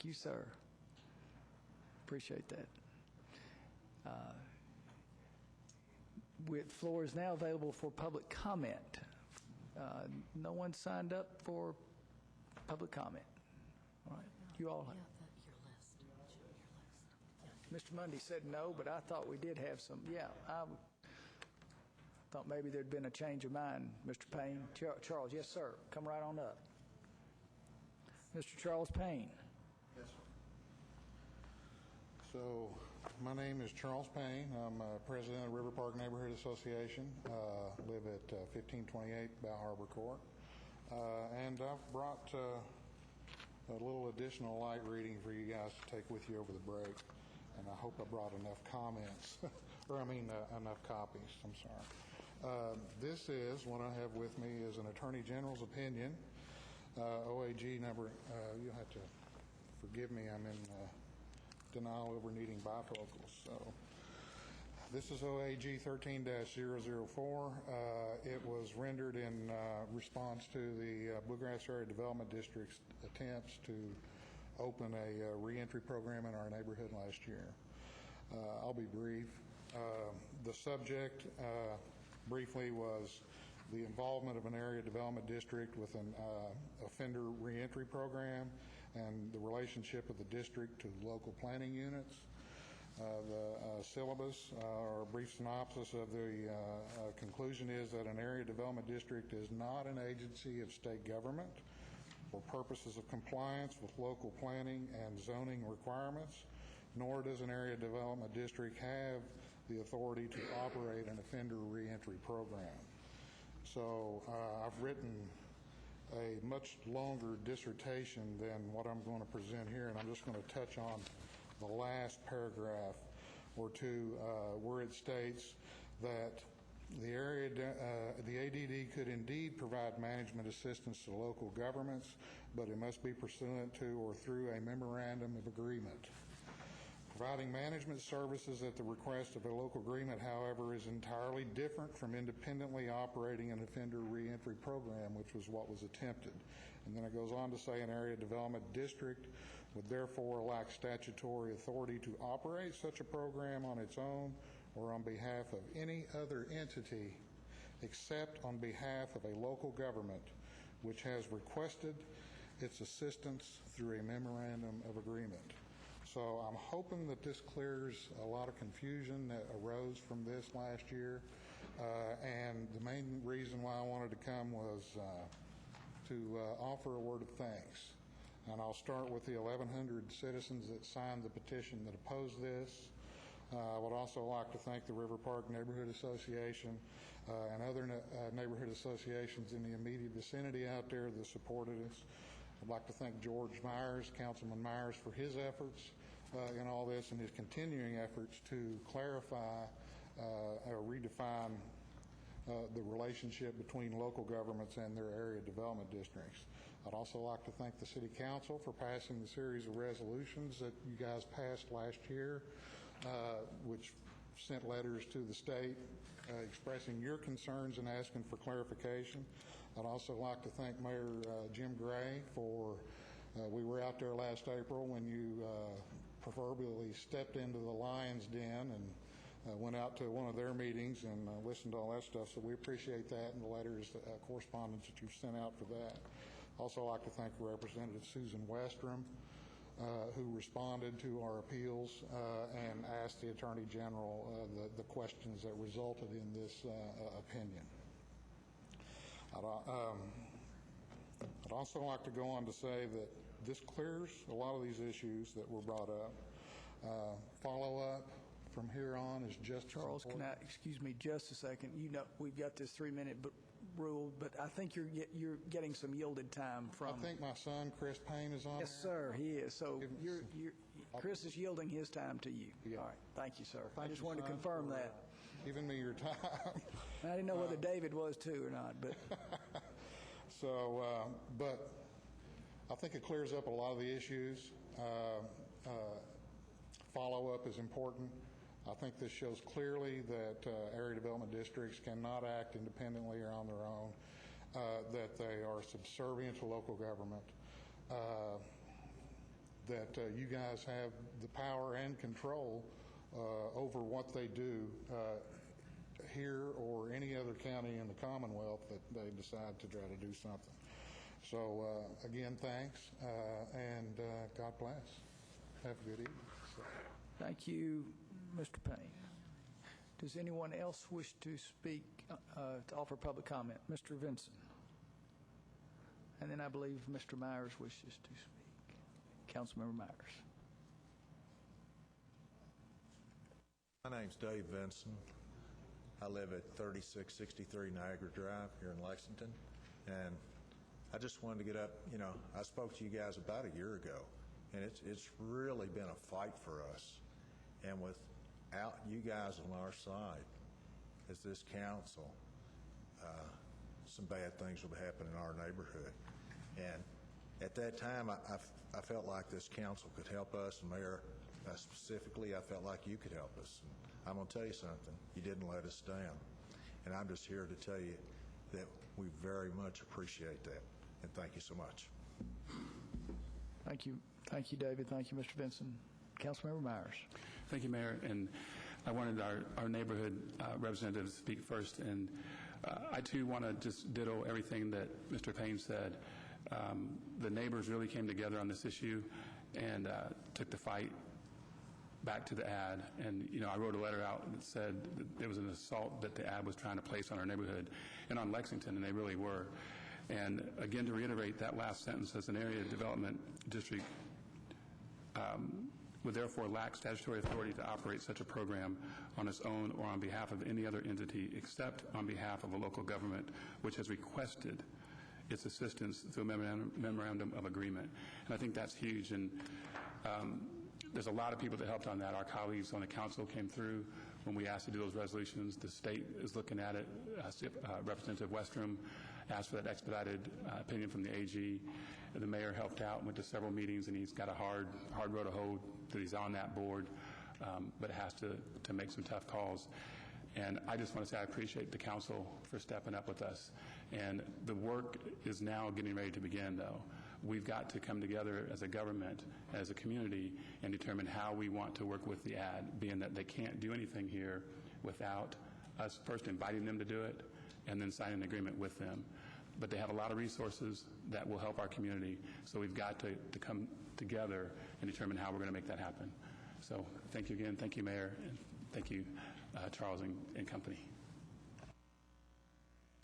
Thank you, sir. Appreciate that. Floor is now available for public comment. No one signed up for public comment. All right. You all have. Your list. Mr. Mundy said no, but I thought we did have some. Yeah, I thought maybe there'd been a change of mind. Mr. Payne. Charles, yes, sir. Come right on up. Mr. Charles Payne. Yes, sir. So, my name is Charles Payne. I'm president of River Park Neighborhood Association. Live at 1528 Bow Harbor Court. And I've brought a little additional light reading for you guys to take with you over the break. And I hope I brought enough comments, enough copies. I'm sorry. This is, what I have with me is an Attorney General's opinion. OAG number, you'll have to forgive me, I'm in denial over needing bifocals. So this is OAG 13-004. It was rendered in response to the Bluegrass Area Development District's attempts to open a reentry program in our neighborhood last year. I'll be brief. The subject briefly was the involvement of an area development district with an offender reentry program and the relationship of the district to local planning units. The syllabus or a brief synopsis of the conclusion is that an area development district is not an agency of state government for purposes of compliance with local planning and zoning requirements, nor does an area development district have the authority to operate an offender reentry program. So I've written a much longer dissertation than what I'm going to present here, and I'm just going to touch on the last paragraph or two where it states that the ADD could indeed provide management assistance to local governments, but it must be pursuant to or through a memorandum of agreement. Providing management services at the request of a local agreement, however, is entirely different from independently operating an offender reentry program, which was what was attempted. And then it goes on to say an area development district would therefore lack statutory authority to operate such a program on its own or on behalf of any other entity except on behalf of a local government which has requested its assistance through a memorandum of agreement. So I'm hoping that this clears a lot of confusion that arose from this last year. And the main reason why I wanted to come was to offer a word of thanks. And I'll start with the 1,100 citizens that signed the petition that opposed this. I would also like to thank the River Park Neighborhood Association and other neighborhood associations in the immediate vicinity out there that supported us. I'd like to thank George Myers, Councilman Myers, for his efforts in all this and his continuing efforts to clarify or redefine the relationship between local governments and their area development districts. I'd also like to thank the City Council for passing the series of resolutions that you guys passed last year, which sent letters to the state expressing your concerns and asking for clarification. I'd also like to thank Mayor Jim Gray for, we were out there last April when you proverbially stepped into the lion's den and went out to one of their meetings and listened to all that stuff, so we appreciate that and the letters, correspondence that you've sent out for that. Also like to thank Representative Susan Westrom, who responded to our appeals and asked the Attorney General the questions that resulted in this opinion. I'd also like to go on to say that this clears a lot of these issues that were brought up. Follow-up from here on is just Charles, can I, excuse me just a second? You know, we've got this 3-minute rule, but I think you're getting some yielded time from. I think my son Chris Payne is on. Yes, sir, he is. So Chris is yielding his time to you. Yeah. All right, thank you, sir. I just wanted to confirm that. Giving me your time. I didn't know whether David was too or not, but. So, but I think it clears up a lot of the issues. Follow-up is important. I think this shows clearly that area development districts cannot act independently or on their own, that they are subservient to local government, that that you guys have the power and control over what they do here or any other county in the Commonwealth that they decide to try to do something. So again, thanks, and God bless. Have a good evening. Thank you, Mr. Payne. Does anyone else wish to speak, to offer public comment? Mr. Vinson. And then I believe Mr. Myers wishes to speak. Councilmember Myers. My name's Dave Vinson. I live at 3663 Niagara Drive here in Lexington. And I just wanted to get up, I spoke to you guys about a year ago, and it's really been a fight for us. And without you guys on our side, as this council, some bad things would happen in our neighborhood. And at that time, I felt like this council could help us, and Mayor specifically, I felt like you could help us. And I'm going to tell you something. You didn't let us down. And I'm just here to tell you that we very much appreciate that. And thank you so much. Thank you. Thank you, David. Thank you, Mr. Vinson. Councilmember Myers. Thank you, Mayor. And I wanted our neighborhood representative to speak first. And I, too, want to just ditto everything that Mr. Payne said. The neighbors really came together on this issue and took the fight back to the ad. And, I wrote a letter out that said that there was an assault that the ad was trying to place on our neighborhood and on Lexington, and they really were. And, again, to reiterate that last sentence, as an area development district would therefore lack statutory authority to operate such a program on its own or on behalf of any other entity except on behalf of a local government which has requested its assistance through a memorandum of agreement. And I think that's huge. And there's a lot of people that helped on that. Our colleagues on the council came through when we asked to do those resolutions. The state is looking at it. Representative Westrom asked for that expedited opinion from the AG. The mayor helped out, went to several meetings, and he's got a hard road to hoe that he's on that board, but has to make some tough calls. And I just want to say I appreciate the council for stepping up with us. And the work is now getting ready to begin, though. We've got to come together as a government, as a community, and determine how we want to work with the ad, being that they can't do anything here without us first inviting them to do it and then signing an agreement with them. But they have a lot of resources that will help our community, so we've got to come together and determine how we're going to make that happen. So thank you again. Thank you, Mayor, and thank you, Charles and company.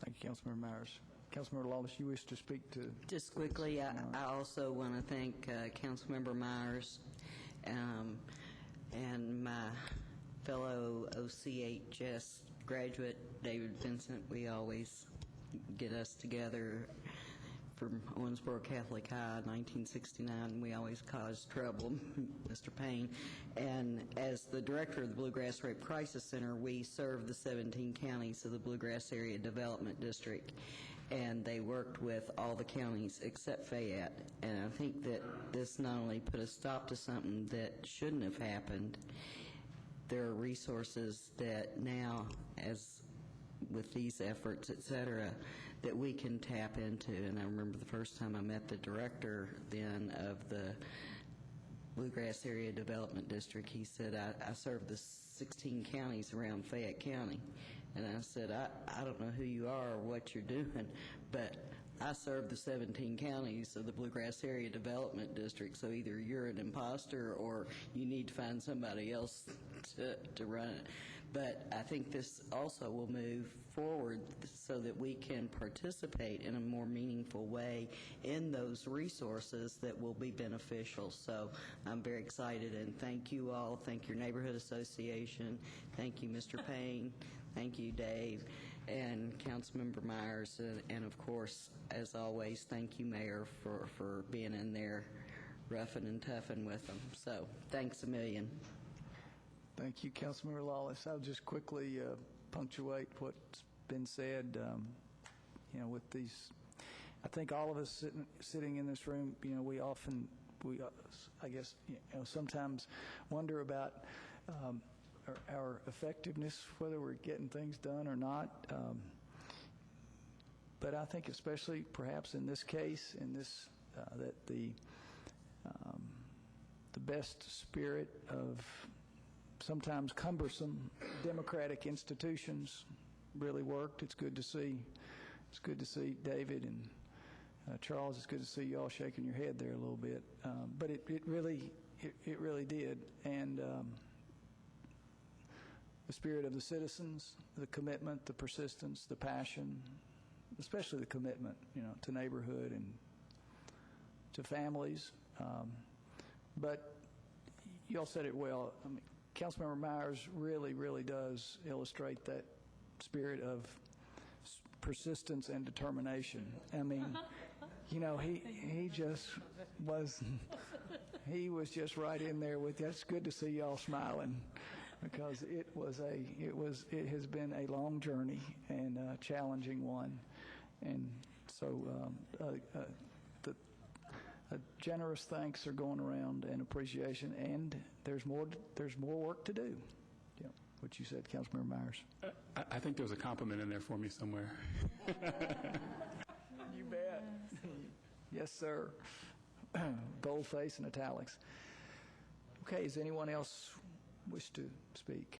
Thank you, Councilmember Myers. Councilmember Lawless, you wish to speak to... Just quickly, I also want to thank Councilmember Myers and my fellow OCHS graduate, David Vincent. We always get us together from Owensboro Catholic High, 1969. We always cause trouble, Mr. Payne. And as the director of the Bluegrass Rape Crisis Center, we serve the 17 counties of the Bluegrass Area Development District. And they worked with all the counties except Fayette. And I think that this not only put a stop to something that shouldn't have happened, there are resources that now, as with these efforts, et cetera, that we can tap into. And I remember the first time I met the director then of the Bluegrass Area Development District, he said, I serve the 16 counties around Fayette County. And I said, I don't know who you are or what you're doing, but I serve the 17 counties of the Bluegrass Area Development District, so either you're an imposter or you need to find somebody else to run it. But I think this also will move forward so that we can participate in a more meaningful way in those resources that will be beneficial. So I'm very excited, and thank you all. Thank your neighborhood association. Thank you, Mr. Payne. Thank you, Dave, and Councilmember Myers, and of course, as always, thank you, Mayor, for being in there roughing and toughing with them. So thanks a million. Thank you, Councilmember Lawless. I'll just quickly punctuate what's been said. With these, I think all of us sitting in this room, we often, I guess, sometimes wonder about our effectiveness, whether we're getting things done or not. But I think especially perhaps in this case, that best spirit of sometimes cumbersome democratic institutions really worked. It's good to see. It's good to see David and Charles. It's good to see you all shaking your head there a little bit. But it really did. And the spirit of the citizens, the commitment, the persistence, the passion, especially the commitment, to neighborhood and to families. But you all said it well. I mean, Councilmember Myers really does illustrate that spirit of persistence and determination. I mean, he just was, he was just right in there with you. It's good to see y'all smiling, because it has been a long journey and a challenging one. And so generous thanks are going around, and appreciation, and there's more work to do. Yeah, what you said, Councilmember Myers. I think there was a compliment in there for me somewhere. You bet. Yes, sir. Boldface and italics. Okay, does anyone else wish to speak?